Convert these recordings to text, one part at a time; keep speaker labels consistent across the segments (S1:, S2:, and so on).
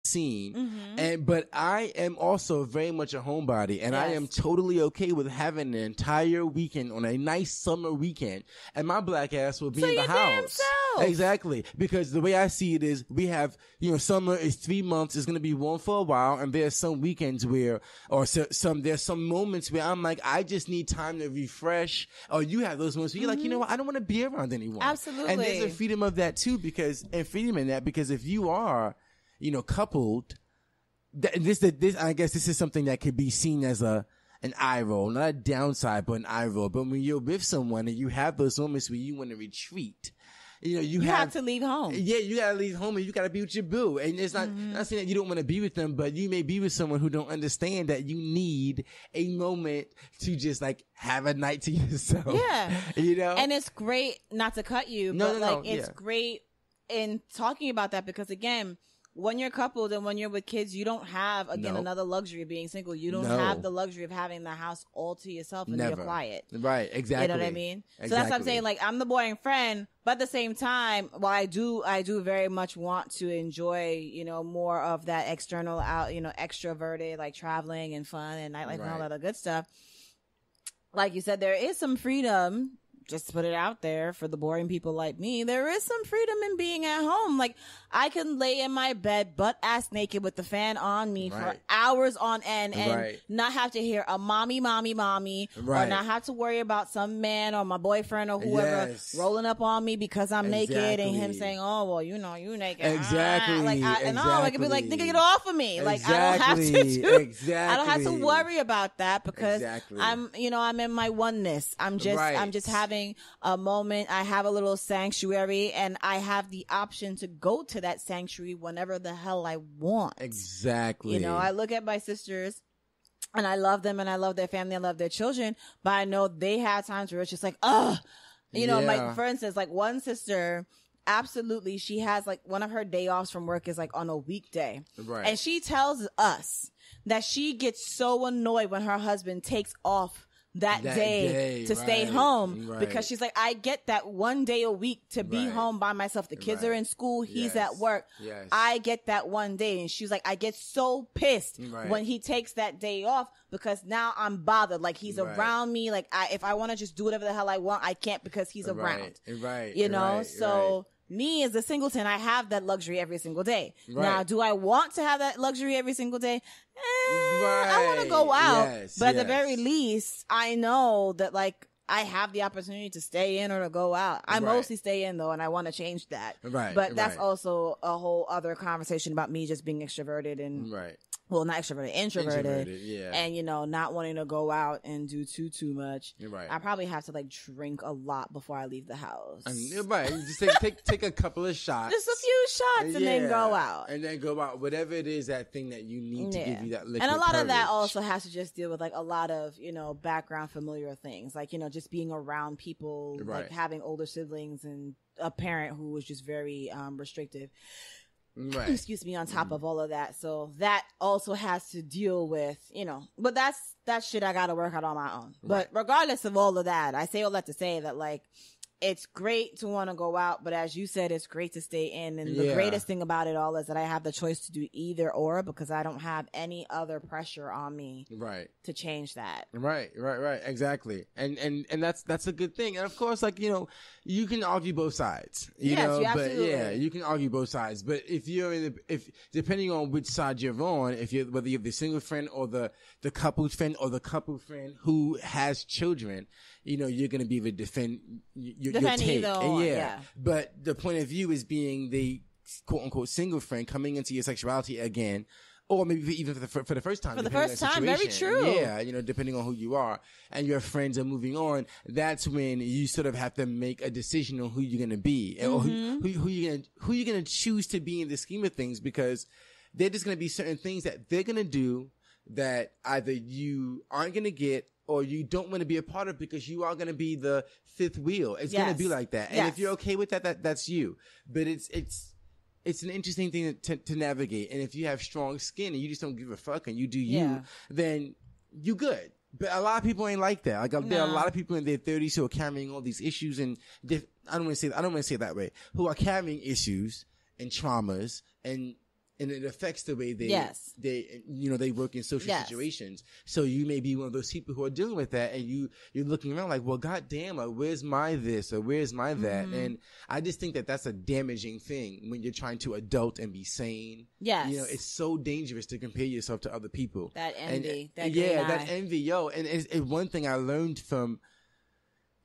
S1: scene. But I am also very much a homebody, and I am totally okay with having an entire weekend on a nice summer weekend, and my black ass will be in the house. Exactly, because the way I see it is, we have, summer is 3 months. It's going to be warm for a while, and there's some weekends where, there's some moments where I'm like, I just need time to refresh. Or you have those moments where you're like, you know what, I don't want to be around anyone.
S2: Absolutely.
S1: And there's a freedom of that too, because if you are, coupled, this I guess this is something that could be seen as an eye roll, not a downside, but an eye roll. But when you're with someone and you have those moments where you want to retreat, you have
S2: to leave home.
S1: Yeah, you gotta leave home, and you gotta be with your boo. And it's not saying that you don't want to be with them, but you may be with someone who don't understand that you need a moment to just like have a night to yourself.
S2: Yeah, and it's great, not to cut you, but it's great in talking about that, because again, when you're coupled and when you're with kids, you don't have, another luxury of being single. You don't have the luxury of having the house all to yourself and you're quiet.
S1: Right, exactly.
S2: You know what I mean? Exactly. So that's what I'm saying. Like, I'm the boring friend, but at the same time, while I do very much want to enjoy, more of that external out, extroverted, like traveling and fun and nightlife and all that other good stuff. Like you said, there is some freedom. Just to put it out there for the boring people like me, there is some freedom in being at home. Like, I can lay in my bed butt ass naked with the fan on me for hours on end and not have to hear a mommy, or not have to worry about some man or my boyfriend or whoever rolling up on me because I'm naked and him saying, "Oh, well, you naked."
S1: Exactly.
S2: I could be like, "Nigga, get off of me!" Like, I don't have to. I don't have to worry about that because I'm in my oneness. I'm just having a moment. I have a little sanctuary, and I have the option to go to that sanctuary whenever the hell I want.
S1: Exactly.
S2: I look at my sisters and I love them and I love their family. I love their children, but I know they have times where it's just like, like, for instance, like one sister, absolutely, she has like one of her day offs from work is like on a weekday. Right. And she tells us that she gets so annoyed when her husband takes off that day to stay home because she's like, I get that one day a week to be home by myself. The kids are in school. He's at work. I get that one day. And she's like, I get so pissed when he takes that day off because now I'm bothered. Like, he's around me. Like, if I want to just do whatever the hell I want, I can't because he's around. Me as a singleton, I have that luxury every single day. Now, do I want to have that luxury every single day? I want to go out, but at the very least, I know that like I have the opportunity to stay in or to go out. I mostly stay in though, and I want to change that. But that's also a whole other conversation about me just being extroverted and well, not extroverted, introverted, and not wanting to go out and do too much. I probably have to like drink a lot before I leave the house.
S1: Just take a couple of shots,
S2: just a few shots, and then go out.
S1: And then go out, whatever it is, that thing that you need to give you that liquid
S2: and a lot
S1: courage.
S2: of that also has to just deal with like a lot of background familiar things, like just being around people, like having older siblings and a parent who was just very restrictive. Excuse me, on top of all of that. So that also has to deal with, but that's shit I gotta work out on my own. But regardless of all of that, I say all that to say that like, it's great to want to go out, but as you said, it's great to stay in. And the greatest thing about it all is that I have the choice to do either or because I don't have any other pressure on me to change that. Right.
S1: Exactly. And that's a good thing. And of course, like, you can argue both sides,
S2: you
S1: but you can argue both sides. But if you're depending on which side you're on, whether you're the single friend or the coupled friend or the couple friend who has children, you're going to be able to defend your take. But the point of view is being the quote unquote single friend coming into your sexuality again, or maybe even for the first time.
S2: For the first time, very true.
S1: Yeah, depending on who you are and your friends are moving on, that's when you sort of have to make a decision on who you're going to be or who you're going to choose to be in the scheme of things, because there's just going to be certain things that they're going to do that either you aren't going to get or you don't want to be a part of because you are going to be the fifth wheel. It's going to be like that. And if you're okay with that, that's you. But it's an interesting thing to navigate. And if you have strong skin and you just don't give a fuck and you do you, then you good. But a lot of people ain't like that. Like there are a lot of people in their 30s who are carrying all these issues and I don't want to say it that way, who are carrying issues and traumas and and it affects the way they work in social situations. So you may be one of those people who are dealing with that, and you're looking around like, well, goddamn, like, where's my this or where's my that? And I just think that that's a damaging thing when you're trying to adult and be sane.
S2: Yes,
S1: it's so dangerous to compare yourself to other people.
S2: That envy,
S1: that envy, And it's one thing I learned from,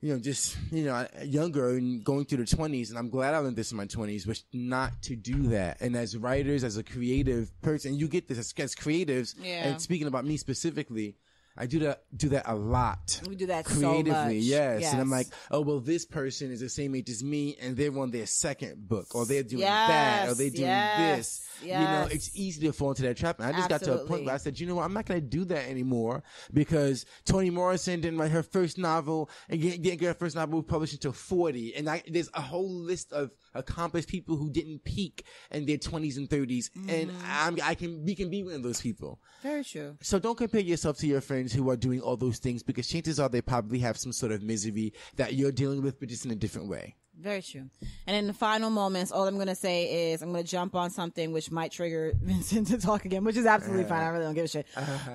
S1: younger and going through the 20s, and I'm glad I learned this in my 20s, was not to do that. And as writers, as a creative person, you get this as creatives, and speaking about me specifically, I do that a lot.
S2: We do that
S1: creatively,
S2: so much.
S1: Yes. And I'm like, oh, well, this person is the same age as me, and they're on their second book, or they're doing that, or they're doing this.
S2: Yes.
S1: It's easy to fall into that trap. And I just got to a point where I said, you know what, I'm not going to do that anymore, because Toni Morrison didn't write her first novel and didn't get her first novel published until 40. And there's a whole list of accomplished people who didn't peak in their 20s and 30s. And we can be one of those people.
S2: Very true.
S1: So don't compare yourself to your friends who are doing all those things, because chances are they probably have some sort of misery that you're dealing with, but just in a different way.
S2: Very true. And in the final moments, all I'm going to say is I'm going to jump on something which might trigger Vincent to talk again, which is absolutely fine. I really don't give a shit.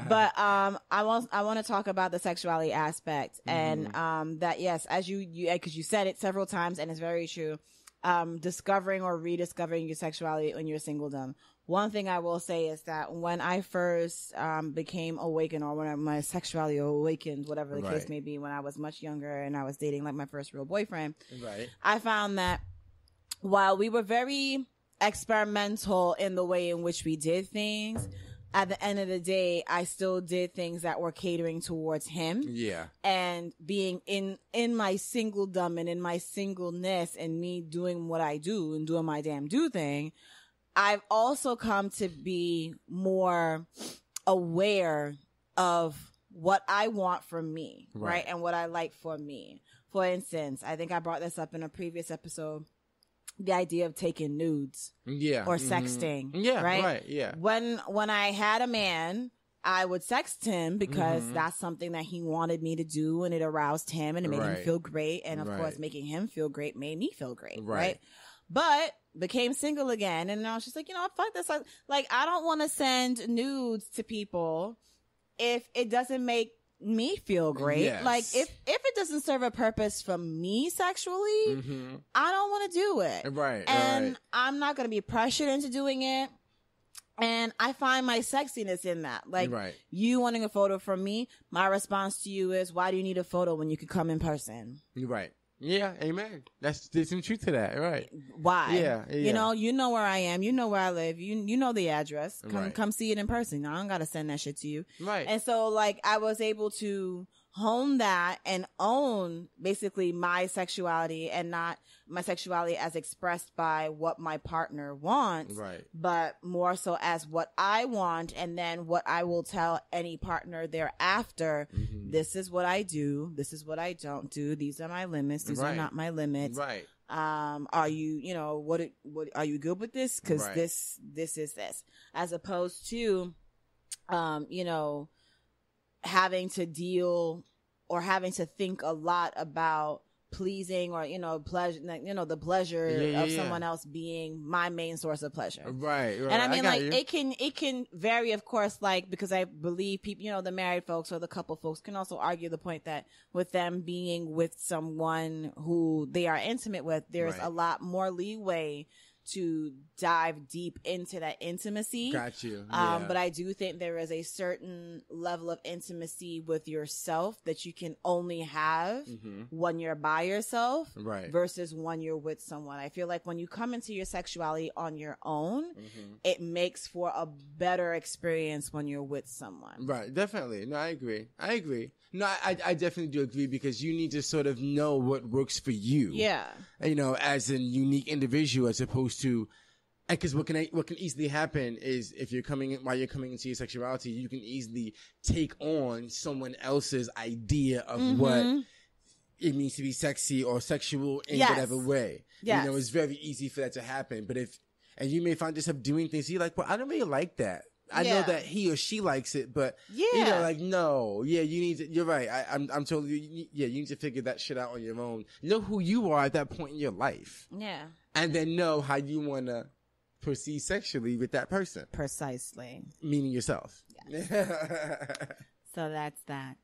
S2: But I want to talk about the sexuality aspect, and that, yes, as because you said it several times, and it's very true. Discovering or rediscovering your sexuality in your singledom. One thing I will say is that when I first became awakened, or when my sexuality awakened, whatever the case may be, when I was much younger and I was dating like my first real boyfriend, I found that while we were very experimental in the way in which we did things, at the end of the day, I still did things that were catering towards him. Yeah. And being in my singledom and in my singleness and me doing what I do and doing my damn do thing, I've also come to be more aware of what I want from me, right? And what I like for me. For instance, I think I brought this up in a previous episode, the idea of taking nudes or sexting. Right. When I had a man, I would sext him because that's something that he wanted me to do, and it aroused him and it made him feel great. And of course, making him feel great made me feel great. Right. But became single again, and I was just like, fuck this. Like, I don't want to send nudes to people if it doesn't make me feel great. Yes. Like, if it doesn't serve a purpose for me sexually, I don't want to do it. Right. And I'm not going to be pressured into doing it. And I find my sexiness in that. Like, you wanting a photo from me, my response to you is, why do you need a photo when you could come in person?
S1: You're right. Yeah, amen. There's some truth to that, right?
S2: Why? Yeah. You know where I am. You know where I live. You know the address. Come see it in person. I don't gotta send that shit to you. Right. And so, like, I was able to hone that and own basically my sexuality, and not my sexuality as expressed by what my partner wants, but more so as what I want, and then what I will tell any partner thereafter. This is what I do. This is what I don't do. These are my limits. These are not my limits. Right. Are you, what are you good with this? Cause this is this, as opposed to, having to deal or having to think a lot about pleasing or, pleasure, the pleasure of someone else being my main source of pleasure. Right. And I mean, it can vary, of course, like, because I believe people, the married folks or the couple folks can also argue the point that with them being with someone who they are intimate with, there's a lot more leeway to dive deep into that intimacy. Got you. But I do think there is a certain level of intimacy with yourself that you can only have when you're by yourself versus when you're with someone. I feel like when you come into your sexuality on your own, it makes for a better experience when you're with someone.
S1: Right. Definitely. No, I agree. No, I definitely do agree, because you need to sort of know what works for you. Yeah. As a unique individual, as opposed to, because what can easily happen is, if while you're coming into your sexuality, you can easily take on someone else's idea of what it means to be sexy or sexual in whatever way. Yes. It's very easy for that to happen. But and you may find yourself doing things, you're like, well, I don't really like that. I know that he or she likes it, but no, you're right. I'm totally, you need to figure that shit out on your own. Know who you are at that point in your life. Yeah. And then know how you want to proceed sexually with that person.
S2: Precisely.
S1: Meaning yourself.
S2: Yes. So that's that.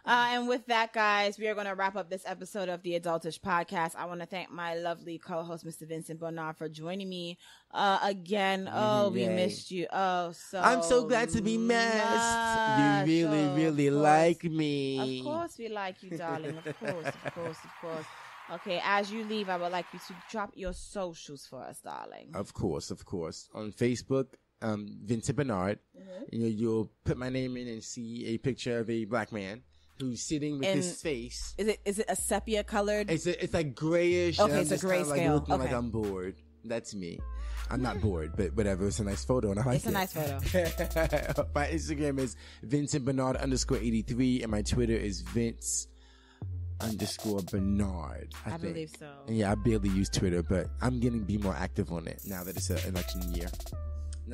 S2: And with that, guys, we are going to wrap up this episode of the Adultish podcast. I want to thank my lovely co-host, Mr. Vincent Bernard, for joining me again. Oh, we missed you. Oh, so
S1: I'm so glad to be missed. You really like me.
S2: Of course we like you, darling. Of course. Okay, as you leave, I would like you to drop your socials for us, darling.
S1: Of course. On Facebook, Vincent Bernard. You'll put my name in and see a picture of a black man who's sitting with his face.
S2: Is it a sepia colored?
S1: It's like grayish.
S2: Okay, it's a grayscale.
S1: Like looking like I'm bored. That's me. I'm not bored, but whatever. It's a nice photo, and I like it.
S2: It's a nice photo.
S1: My Instagram is Vincent Bernard _83, and my Twitter is Vince_Bernard. I think.
S2: Believe so.
S1: And yeah, I barely use Twitter, but I'm going to be more active on it now that it's an election year.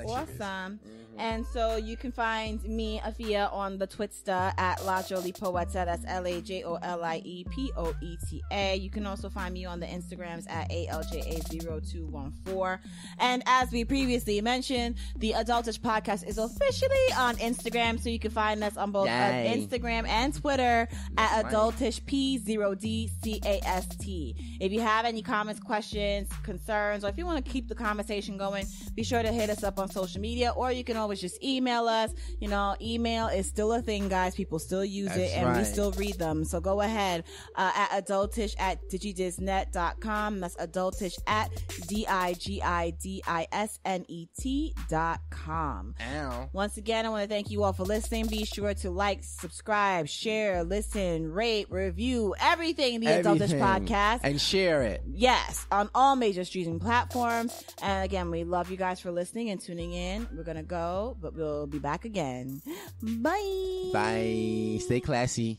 S2: Awesome. And so you can find me, Afiya, on the Twitster at La Jolie Poeta. That's LAJOLIEPOETA. You can also find me on the Instagrams at ALJA0214. And as we previously mentioned, the Adultish podcast is officially on Instagram, so you can find us on both Instagram and Twitter at AdultishP0DCAST. If you have any comments, questions, concerns, or if you want to keep the conversation going, be sure to hit us up on social media, or you can always just email us. Email is still a thing, guys. People still use it, and we still read them. So go ahead at adultish@digidisnet.com. That's adultish @digidisnet.com. Once again, I want to thank you all for listening. Be sure to like, subscribe, share, listen, rate, review, everything in the Adultish podcast.
S1: And share it.
S2: Yes, on all major streaming platforms. And again, we love you guys for listening and tuning in. We're going to go, but we'll be back again. Bye.
S1: Bye. Stay classy.